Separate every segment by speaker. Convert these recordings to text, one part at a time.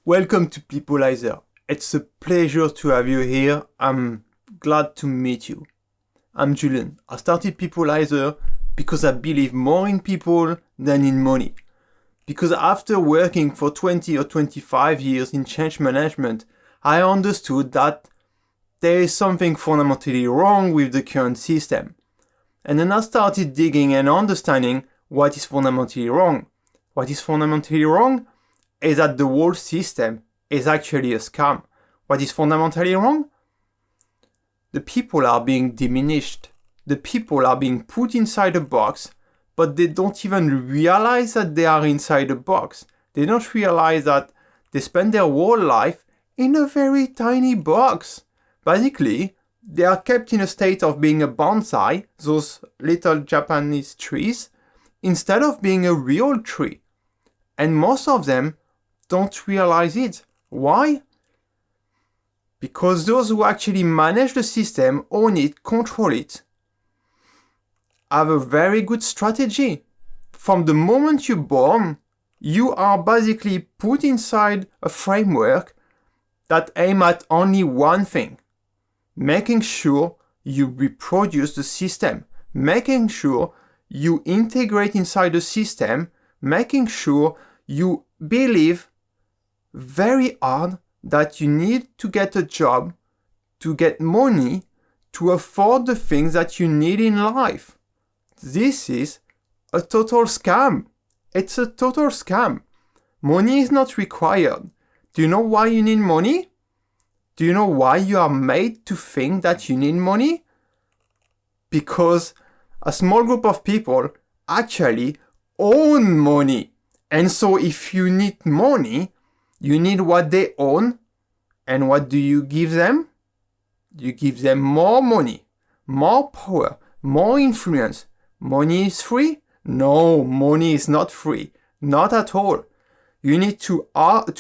Speaker 1: Welcome to Peoplelyzer. It's a pleasure to have you here. I'm glad to meet you. I'm Julian. I started Peoplelyzer because I believe more in people than in money. Because after working for 20 or 25 years in change management, I understood that there is something fundamentally wrong with the current system. And then I started digging and understanding what is fundamentally wrong. What is fundamentally wrong is that the whole system is actually a scam. What is fundamentally wrong? The people are being diminished. The people are being put inside a box, but they don't even realize that they are inside a box. They don't realize that they spend their whole life in a very tiny box. Basically, they are kept in a state of being a bonsai, those little Japanese trees, instead of being a real tree. And most of them don't realize it. Why? Because those who actually manage the system, own it, control it, have a very good strategy. From the moment you're born, you are basically put inside a framework that aims at only one thing: making sure you reproduce the system, making sure you integrate inside the system, making sure you believe very hard that you need to get a job, to get money, to afford the things that you need in life. This is a total scam. It's a total scam. Money is not required. Do you know why you need money? Do you know why you are made to think that you need money? Because a small group of people actually own money. And so if you need money, you need what they own. And what do you give them? You give them more money, more power, more influence. Money is free? No, money is not free. Not at all. You need to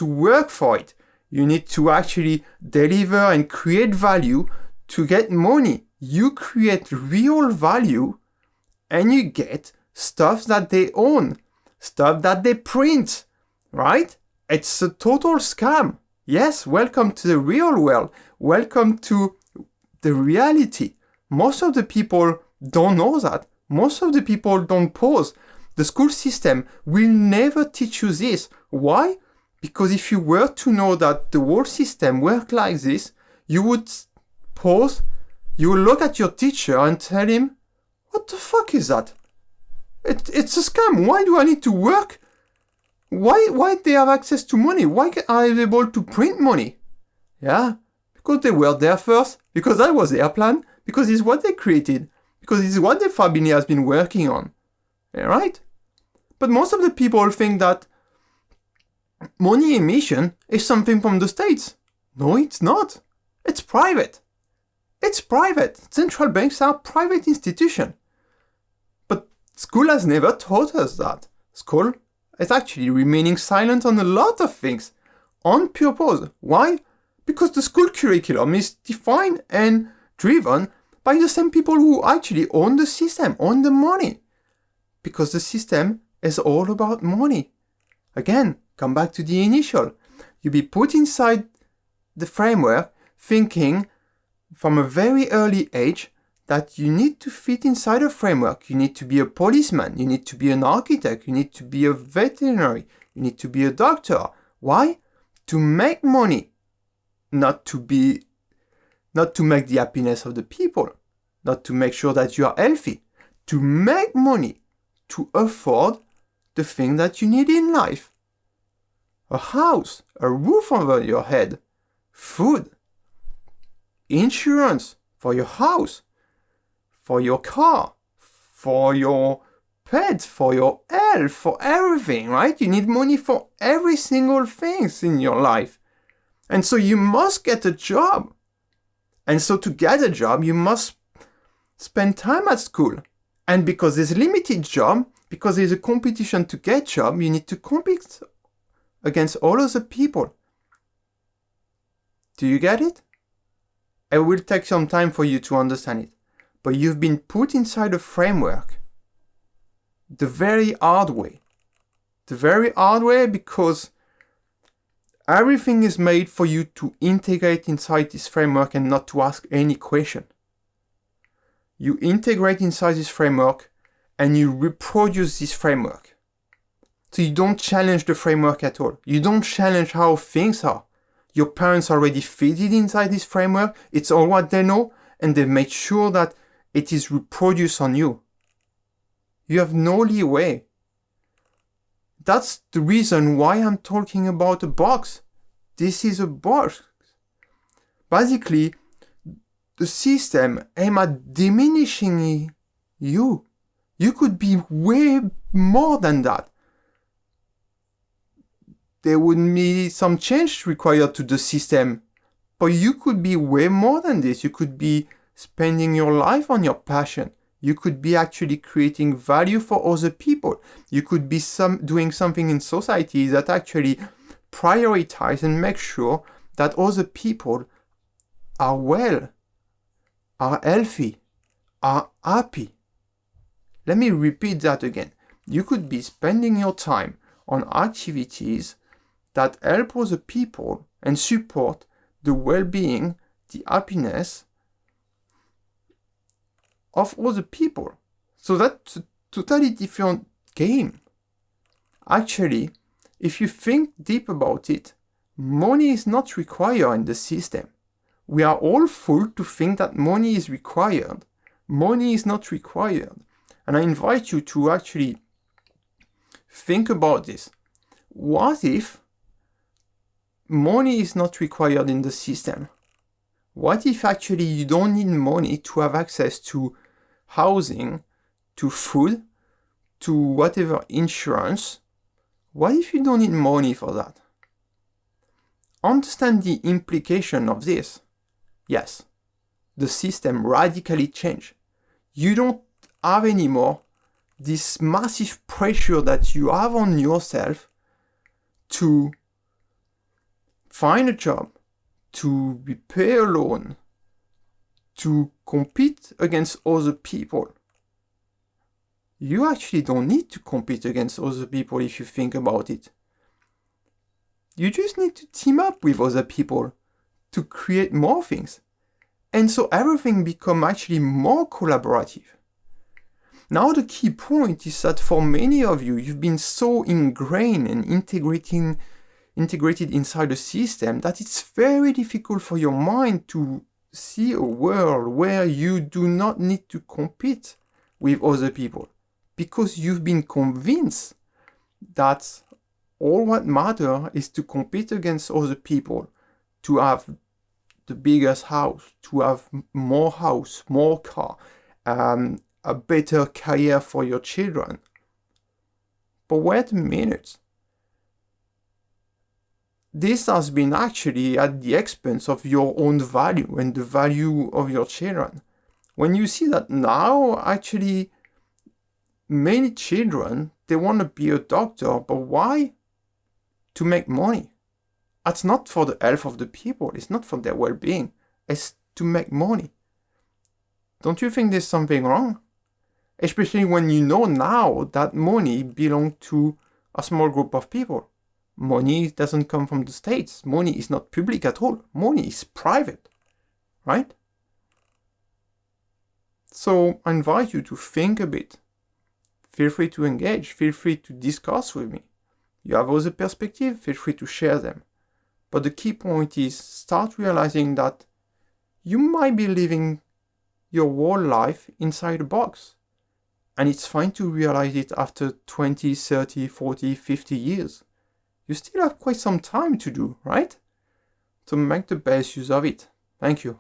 Speaker 1: work for it. You need to actually deliver and create value to get money. You create real value and you get stuff that they own, stuff that they print, right? It's a total scam. Yes, welcome to the real world. Welcome to the reality. Most of the people don't know that. Most of the people don't pause. The school system will never teach you this. Why? Because if you were to know that the whole system works like this, you would pause, you would look at your teacher and tell him, what the fuck is that? It's a scam. Why do I need to work? Why they have access to money? Why are they able to print money? Yeah, because they were there first, because that was their plan, because it's what they created, because it's what the family has been working on. Yeah, right? But most of the people think that money emission is something from the States. No, it's not. It's private. It's private. Central banks are private institutions. But school has never taught us that. School is actually remaining silent on a lot of things on purpose. Why? Because the school curriculum is defined and driven by the same people who actually own the system, own the money. Because the system is all about money. Again, come back to the initial. You be put inside the framework thinking from a very early age that you need to fit inside a framework. You need to be a policeman. You need to be an architect. You need to be a veterinary. You need to be a doctor. Why? To make money. Not to make the happiness of the people. Not to make sure that you are healthy. To make money. To afford the thing that you need in life. A house. A roof over your head. Food. Insurance for your house. For your car, for your pets, for your health, for everything, right? You need money for every single thing in your life. And so you must get a job. And so to get a job, you must spend time at school. And because there's limited job, because there's a competition to get job, you need to compete against all other people. Do you get it? It will take some time for you to understand it. But you've been put inside a framework the very hard way. The very hard way because Everything is made for you to integrate inside this framework and not to ask any question. You integrate inside this framework and you reproduce this framework. So you don't challenge the framework at all. You don't challenge how things are. Your parents already fitted inside this framework. It's all what they know, and they've made sure that it is reproduced on you. You have no leeway. That's the reason why I'm talking about a box. This is a box. Basically, the system aims at diminishing you. You could be way more than that. There would be some change required to the system, but you could be way more than this. You could be spending your life on your passion. You could be actually creating value for other people. You could be doing something in society that actually prioritize and make sure that other people are well, are healthy, are happy. Let me repeat that again. You could be spending your time on activities that help other people and support the well-being, the happiness of other people. So that's a totally different game. Actually, if you think deep about it, money is not required in the system. We are all fooled to think that money is required. Money is not required. And I invite you to actually think about this. What if money is not required in the system? What if actually you don't need money to have access to housing, to food, to whatever insurance? What if you don't need money for that? Understand the implication of this. Yes, the system radically changed. You don't have anymore this massive pressure that you have on yourself to find a job, to repay a loan, to compete against other people. You actually don't need to compete against other people if you think about it. You just need to team up with other people to create more things. And so everything becomes actually more collaborative. Now the key point is that for many of you, you've been so ingrained and integrated inside the system that it's very difficult for your mind to see a world where you do not need to compete with other people, because you've been convinced that all what matters is to compete against other people, to have the biggest house, to have more house, more car, a better career for your children. But wait a minute. This has been actually at the expense of your own value and the value of your children. When you see that now, actually, many children, they want to be a doctor, but why? To make money. That's not for the health of the people. It's not for their well-being. It's to make money. Don't you think there's something wrong? Especially when you know now that money belongs to a small group of people. Money doesn't come from the states. Money is not public at all. Money is private, right? So I invite you to think a bit. Feel free to engage. Feel free to discuss with me. You have other perspectives, feel free to share them. But the key point is start realizing that you might be living your whole life inside a box. And it's fine to realize it after 20, 30, 40, 50 years. You still have quite some time to do, right? So make the best use of it. Thank you.